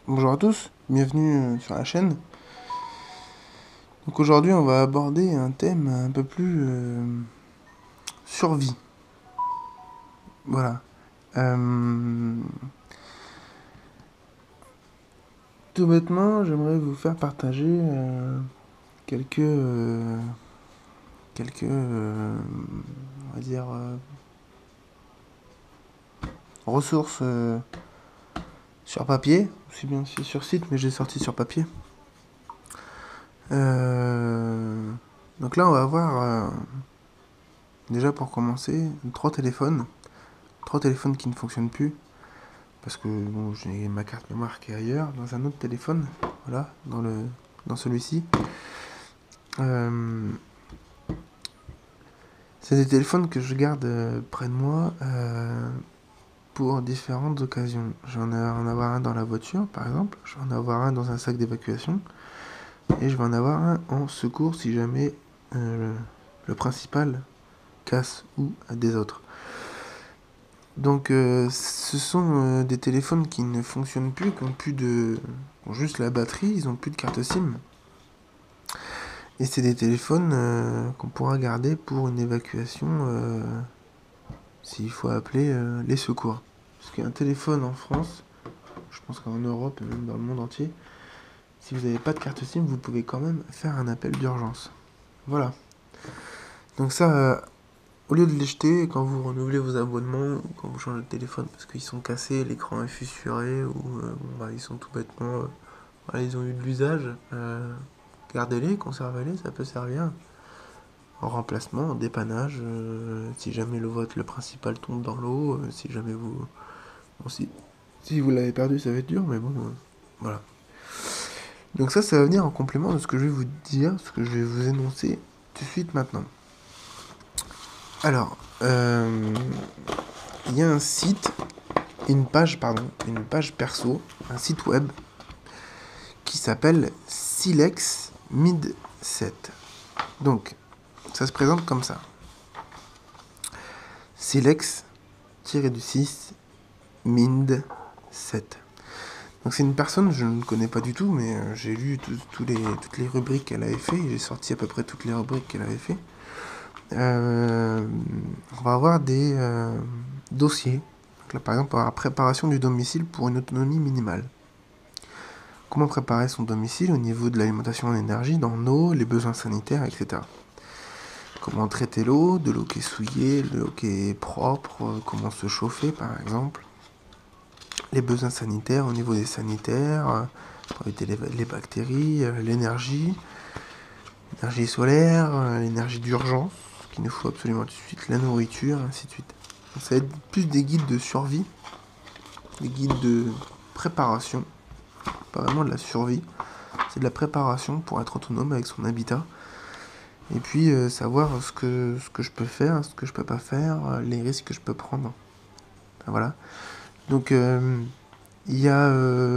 Bonjour à tous, bienvenue sur la chaîne. Donc aujourd'hui on va aborder un thème un peu plus survie. Voilà. Euh, Tout bêtement, j'aimerais vous faire partager quelques on va dire ressources sur papier, aussi bien sur site, mais j'ai sorti sur papier. Euh, donc là on va avoir déjà pour commencer trois téléphones qui ne fonctionnent plus. Parce que bon, j'ai ma carte mémoire qui est ailleurs, dans un autre téléphone, voilà, dans celui-ci. Euh, c'est des téléphones que je garde près de moi pour différentes occasions. Je vais en avoir un dans la voiture, par exemple. Je vais en avoir un dans un sac d'évacuation. Et je vais en avoir un en secours si jamais le principal casse ou à des autres. Donc ce sont des téléphones qui ne fonctionnent plus, qui ont plus de... ont juste la batterie, ils ont plus de carte SIM. Et c'est des téléphones qu'on pourra garder pour une évacuation s'il faut appeler les secours. Parce qu'un téléphone en France, je pense qu'en Europe et même dans le monde entier, si vous n'avez pas de carte SIM, vous pouvez quand même faire un appel d'urgence. Voilà. Donc ça, au lieu de les jeter, quand vous renouvelez vos abonnements, ou quand vous changez de téléphone parce qu'ils sont cassés, l'écran est fissuré, ou ils sont tout bêtement... voilà, ils ont eu de l'usage, gardez-les, conservez-les, ça peut servir. En remplacement, en dépannage, si jamais le principal tombe dans l'eau, si jamais vous... Bon, si vous l'avez perdu, ça va être dur, mais bon, voilà. Donc ça va venir en complément de ce que je vais vous dire, ce que je vais vous énoncer tout de suite maintenant. Alors, il y a un site, une page perso, un site web, qui s'appelle Silex Mid 7. Donc, ça se présente comme ça. Silex-du-6 Mind 7. Donc c'est une personne, je ne connais pas du tout, mais j'ai lu toutes les rubriques qu'elle avait fait, j'ai sorti à peu près toutes les rubriques qu'elle avait fait. On va avoir des dossiers. Donc là, par exemple, la préparation du domicile pour une autonomie minimale. Comment préparer son domicile au niveau de l'alimentation en énergie, dans l'eau, les besoins sanitaires, etc. Comment traiter l'eau, de l'eau qui est souillée, de l'eau qui est propre, comment se chauffer par exemple. Les besoins sanitaires au niveau des sanitaires, pour éviter les bactéries, l'énergie solaire, l'énergie d'urgence, qu'il nous faut absolument tout de suite, la nourriture, ainsi de suite. Donc ça va être plus des guides de survie, des guides de préparation, pas vraiment de la survie, c'est de la préparation pour être autonome avec son habitat. Et puis savoir ce que je peux faire, ce que je peux pas faire, les risques que je peux prendre. Enfin, voilà. Donc il y a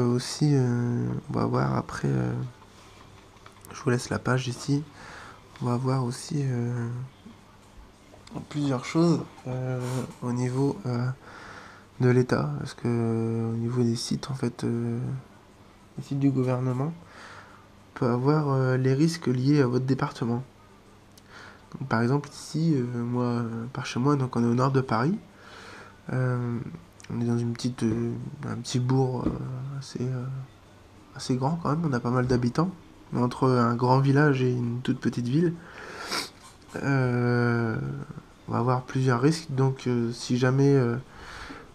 aussi, on va voir après, je vous laisse la page ici, on va voir aussi plusieurs choses au niveau de l'État, parce que au niveau des sites, en fait, les sites du gouvernement, on peut avoir les risques liés à votre département. Donc, par exemple, ici, moi, par chez moi, donc on est au nord de Paris, on est dans un petit bourg assez grand quand même, on a pas mal d'habitants, entre un grand village et une toute petite ville. On va avoir plusieurs risques, donc si jamais,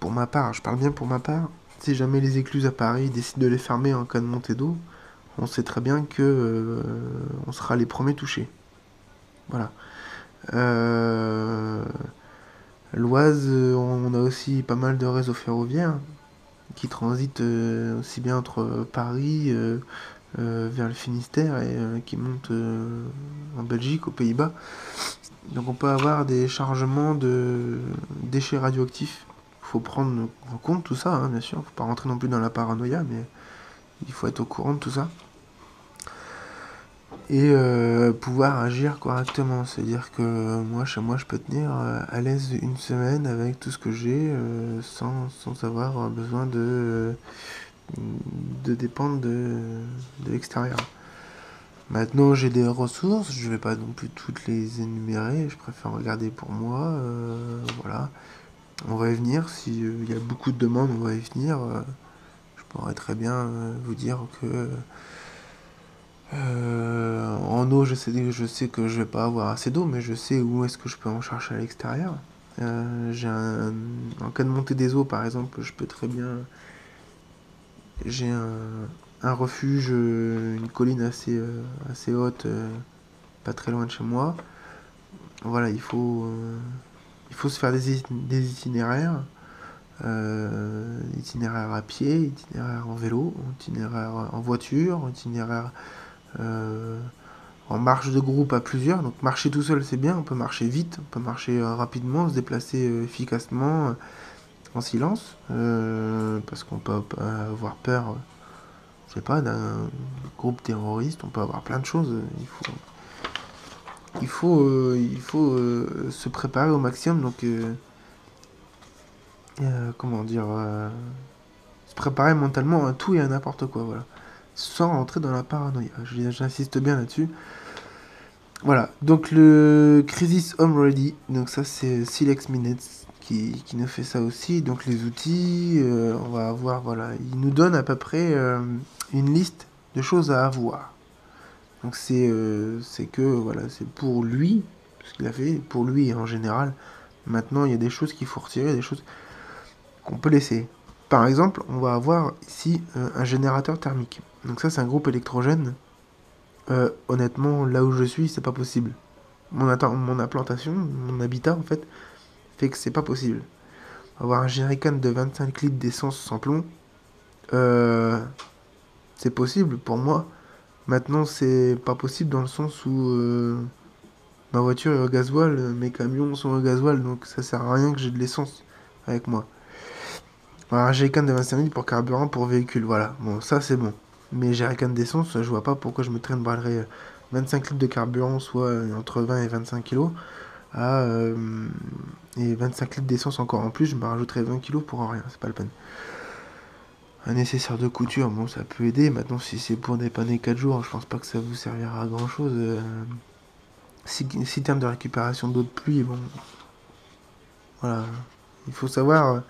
pour ma part, je parle bien pour ma part, si jamais les écluses à Paris décident de les fermer en cas de montée d'eau, on sait très bien que on sera les premiers touchés. Voilà. Euh, L'Oise, on a aussi pas mal de réseaux ferroviaires qui transitent aussi bien entre Paris vers le Finistère et qui montent en Belgique, aux Pays-Bas. Donc on peut avoir des chargements de déchets radioactifs. Il faut prendre en compte tout ça, hein, bien sûr. Il ne faut pas rentrer non plus dans la paranoïa, mais il faut être au courant de tout ça. Et pouvoir agir correctement. C'est-à-dire que moi, chez moi, je peux tenir à l'aise une semaine avec tout ce que j'ai sans avoir besoin de dépendre de l'extérieur. Maintenant, j'ai des ressources, je vais pas non plus toutes les énumérer, je préfère regarder pour moi, voilà. On va y venir, si il y a beaucoup de demandes, on va y venir. Je pourrais très bien vous dire que en eau, je sais que je vais pas avoir assez d'eau, mais je sais où est-ce que je peux en chercher à l'extérieur. En cas de montée des eaux, par exemple, je peux très bien. J'ai un refuge, une colline assez haute, pas très loin de chez moi. Voilà, il faut se faire des itinéraires. Itinéraire à pied, itinéraire en vélo, itinéraire en voiture, itinéraire euh, en marche de groupe à plusieurs. Donc marcher tout seul c'est bien, on peut marcher vite, on peut marcher rapidement, se déplacer efficacement, en silence, parce qu'on peut avoir peur, je sais pas, d'un groupe terroriste, on peut avoir plein de choses. Il faut se préparer au maximum, donc comment dire, se préparer mentalement à tout et à n'importe quoi, voilà. Sans rentrer dans la paranoïa. J'insiste bien là-dessus. Voilà, donc le Crisis Home Ready, donc ça c'est Silex Minutes qui nous fait ça aussi. Donc les outils, on va avoir, voilà, il nous donne à peu près une liste de choses à avoir. Donc c'est que, voilà, c'est pour lui, ce qu'il a fait, pour lui en général. Maintenant, il y a des choses qu'il faut retirer, des choses qu'on peut laisser. Par exemple, on va avoir ici un générateur thermique. Donc ça, c'est un groupe électrogène. Honnêtement, là où je suis, c'est pas possible. Mon implantation, mon habitat, en fait, fait que c'est pas possible. Avoir un jerrycan de 25 litres d'essence sans plomb, euh, c'est possible pour moi. Maintenant, c'est pas possible dans le sens où ma voiture est au gasoil, mes camions sont au gasoil, donc ça sert à rien que j'ai de l'essence avec moi. Alors, un jerrycan de 25 litres pour carburant pour véhicule, voilà. Bon, ça c'est bon. Mais jerrycan d'essence, je vois pas pourquoi je me traîne bralerais 25 litres de carburant, soit entre 20 et 25 kilos, à, et 25 litres d'essence encore en plus, je me rajouterais 20 kilos pour rien, c'est pas la peine. Un nécessaire de couture, bon, ça peut aider. Maintenant, si c'est pour dépanner 4 jours, je pense pas que ça vous servira à grand chose. Citerne de récupération d'eau de pluie, bon, voilà. Il faut savoir,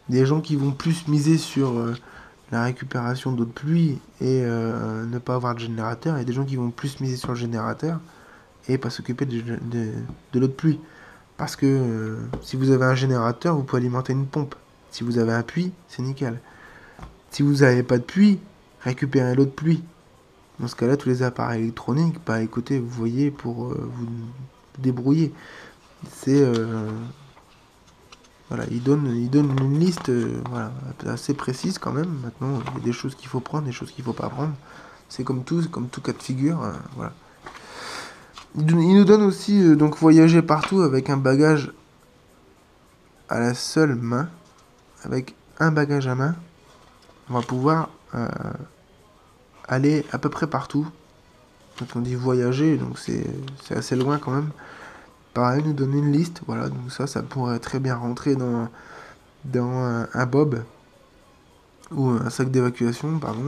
des gens qui vont plus miser sur la récupération d'eau de pluie et ne pas avoir de générateur, et des gens qui vont plus miser sur le générateur et pas s'occuper de l'eau de pluie. Parce que si vous avez un générateur, vous pouvez alimenter une pompe. Si vous avez un puits, c'est nickel. Si vous n'avez pas de puits, récupérez l'eau de pluie. Dans ce cas-là, tous les appareils électroniques, bah écoutez, vous voyez pour vous débrouiller. C'est voilà, il donne une liste voilà, assez précise quand même. Maintenant, il y a des choses qu'il faut prendre, des choses qu'il faut pas prendre. C'est comme tout cas de figure. Voilà. Il nous donne aussi donc voyager partout avec un bagage à la seule main, avec un bagage à main. On va pouvoir aller à peu près partout. Donc on dit voyager, donc c'est assez loin quand même. Pareil, nous donner une liste, voilà, donc ça pourrait très bien rentrer dans un bob ou un sac d'évacuation, pardon,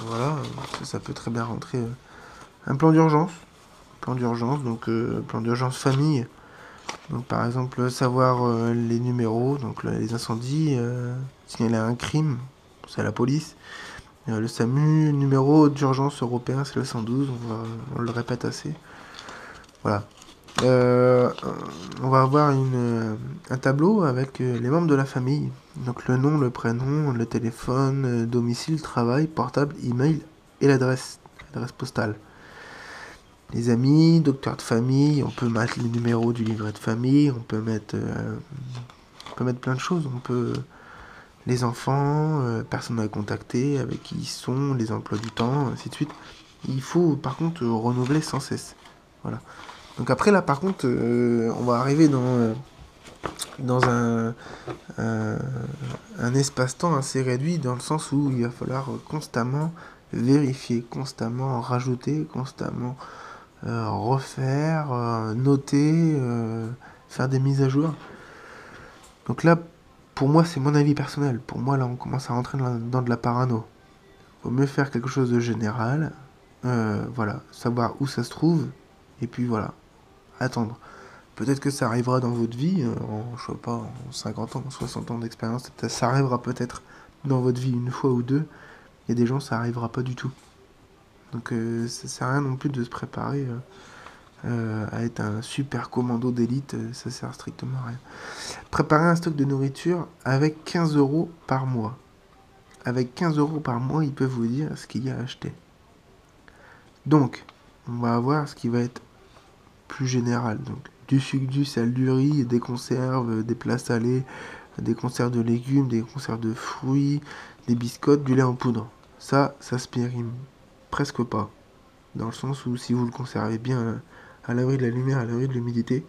voilà, ça peut très bien rentrer. Un plan d'urgence, donc plan d'urgence famille. Donc par exemple savoir les numéros, donc les incendies, signaler un crime, c'est la police. Le SAMU, numéro d'urgence européen, c'est le 112, on le répète assez. Voilà. Euh, on va avoir un tableau avec les membres de la famille. Donc le nom, le prénom, le téléphone, domicile, travail, portable, email et l'adresse postale. Les amis, docteur de famille, on peut mettre les numéros du livret de famille, on peut mettre plein de choses. On peut les enfants, personnes à contacter, avec qui ils sont, les emplois du temps, ainsi de suite. Il faut par contre renouveler sans cesse. Voilà. Donc après là par contre on va arriver dans un espace-temps assez réduit dans le sens où il va falloir constamment vérifier, constamment rajouter, constamment refaire, noter, faire des mises à jour. Donc là pour moi c'est mon avis personnel. Pour moi là on commence à rentrer dans de la parano. Vaut mieux faire quelque chose de général. Voilà, savoir où ça se trouve. Et puis voilà, attendre. Peut-être que ça arrivera dans votre vie, je sais pas, en 50 ans, 60 ans d'expérience, ça arrivera peut-être dans votre vie une fois ou deux. Il y a des gens, ça arrivera pas du tout. Donc ça sert à rien non plus de se préparer à être un super commando d'élite, ça sert strictement à rien. Préparer un stock de nourriture avec 15 € par mois. Avec 15 € par mois, ils peuvent vous dire ce qu'il y a à acheter. Donc, on va avoir ce qui va être plus général. Donc, du sucre, du sel, du riz, des conserves, des plats salés, des conserves de légumes, des conserves de fruits, des biscottes, du lait en poudre. Ça se périme presque pas. Dans le sens où si vous le conservez bien à l'abri de la lumière, à l'abri de l'humidité,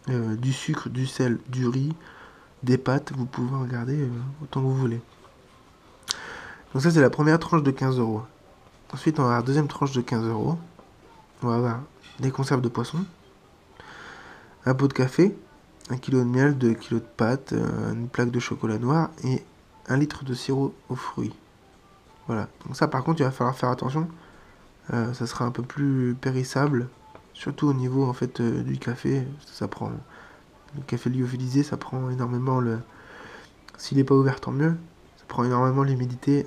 du sucre, du sel, du riz, des pâtes, vous pouvez en garder autant que vous voulez. Donc ça c'est la première tranche de 15 €. Ensuite on va avoir la deuxième tranche de 15 €. On va avoir des conserves de poisson, un pot de café, 1 kg de miel, 2 kg de pâtes, une plaque de chocolat noir et 1 litre de sirop aux fruits. Voilà. Donc ça par contre il va falloir faire attention. Ça sera un peu plus périssable, surtout au niveau en fait du café. Ça prend le café lyophilisé, ça prend énormément le. S'il n'est pas ouvert, tant mieux. Ça prend énormément l'humidité.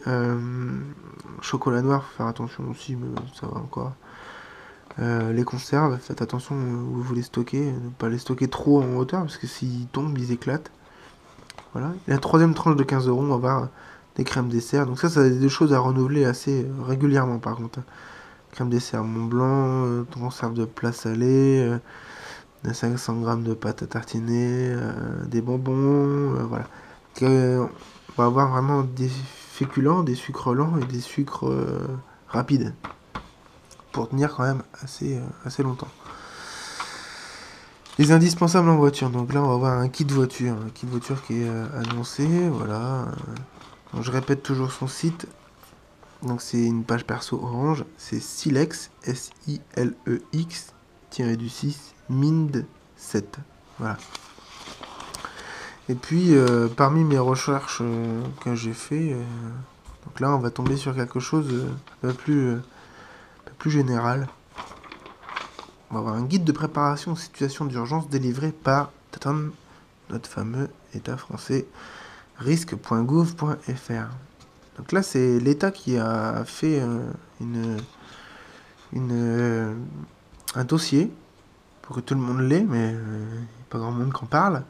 Chocolat noir, faut faire attention aussi, mais ça va encore. Les conserves, faites attention où vous les stockez, ne pas les stocker trop en hauteur parce que s'ils tombent, ils éclatent. Voilà. Et la troisième tranche de 15 €, on va avoir des crèmes dessert. Donc ça c'est des choses à renouveler assez régulièrement par contre. Crème dessert Mont Blanc, conserve de plats salés, 500 g de pâte à tartiner, des bonbons, voilà. On va avoir vraiment des féculents, des sucres lents et des sucres rapides pour tenir quand même assez longtemps. Les indispensables en voiture. Donc là, on va avoir un kit voiture qui est annoncé, voilà. Donc, je répète toujours son site. Donc c'est une page perso Orange, c'est Silex, S-I-L-E-X, du 6, Mind 7. Voilà. Et puis parmi mes recherches que j'ai fait, donc là on va tomber sur quelque chose un peu plus général. On va avoir un guide de préparation aux situations d'urgence délivré par notre fameux État français, risque.gouv.fr. Donc là, c'est l'État qui a fait un dossier pour que tout le monde l'ait, mais il n'y a pas grand monde qui en parle.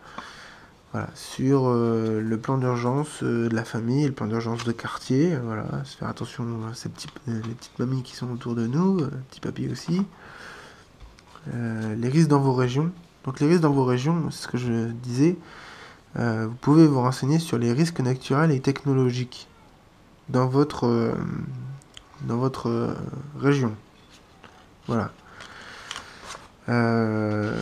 Voilà, sur le plan d'urgence de la famille, le plan d'urgence de quartier. Voilà, se faire attention à les petites mamies qui sont autour de nous, petits papis aussi. Les risques dans vos régions. Donc les risques dans vos régions, c'est ce que je disais. Vous pouvez vous renseigner sur les risques naturels et technologiques dans votre région. Voilà. On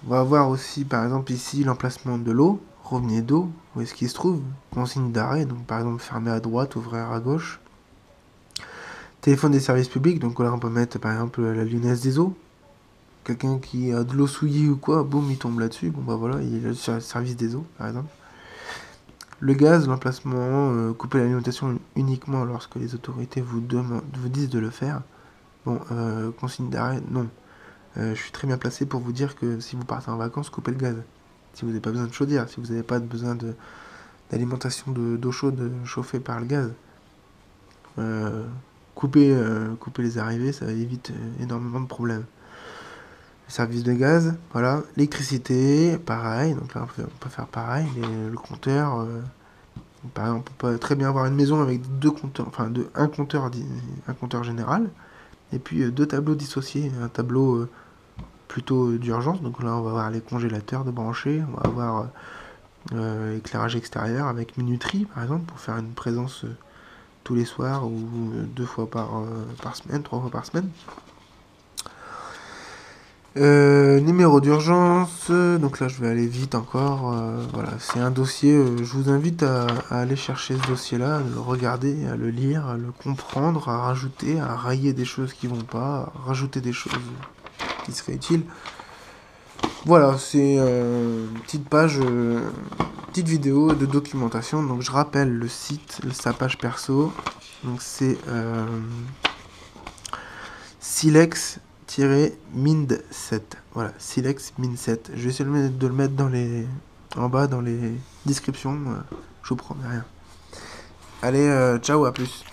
va voir aussi par exemple ici l'emplacement de l'eau, robinet d'eau, où est-ce qu'il se trouve, consigne d'arrêt, donc par exemple fermer à droite, ouvrir à gauche. Téléphone des services publics, donc là on peut mettre par exemple la lyonnaise des eaux. Quelqu'un qui a de l'eau souillée ou quoi, boum, il tombe là-dessus. Bon bah voilà, il est le service des eaux par exemple. Le gaz, l'emplacement, couper l'alimentation uniquement lorsque les autorités vous disent de le faire. Bon, consigne d'arrêt, non. Je suis très bien placé pour vous dire que si vous partez en vacances, coupez le gaz. Si vous n'avez pas besoin de chaudière, si vous n'avez pas besoin d'alimentation d'eau chaude chauffée par le gaz, coupez les arrivées, ça évite énormément de problèmes. Le service de gaz, voilà. L'électricité, pareil, donc là on peut faire pareil. Le compteur, par exemple, on peut très bien avoir une maison avec deux compteurs, enfin un compteur général, et puis deux tableaux dissociés. Un tableau plutôt d'urgence, donc là on va avoir les congélateurs de brancher, on va avoir éclairage extérieur avec minuterie par exemple pour faire une présence tous les soirs ou 2 fois par semaine, 3 fois par semaine. Numéro d'urgence, donc là je vais aller vite encore, voilà, c'est un dossier, je vous invite à aller chercher ce dossier là, à le regarder, à le lire, à le comprendre, à rajouter, à rayer des choses qui vont pas, à rajouter des choses qui seraient utiles. Voilà, c'est une petite page, petite vidéo de documentation, donc je rappelle le site, sa page perso, Donc c'est Silex-Mind7. Voilà, Silex-Mind7. Je vais essayer de le mettre en bas dans les descriptions. Je vous promets rien. Allez, ciao, à plus.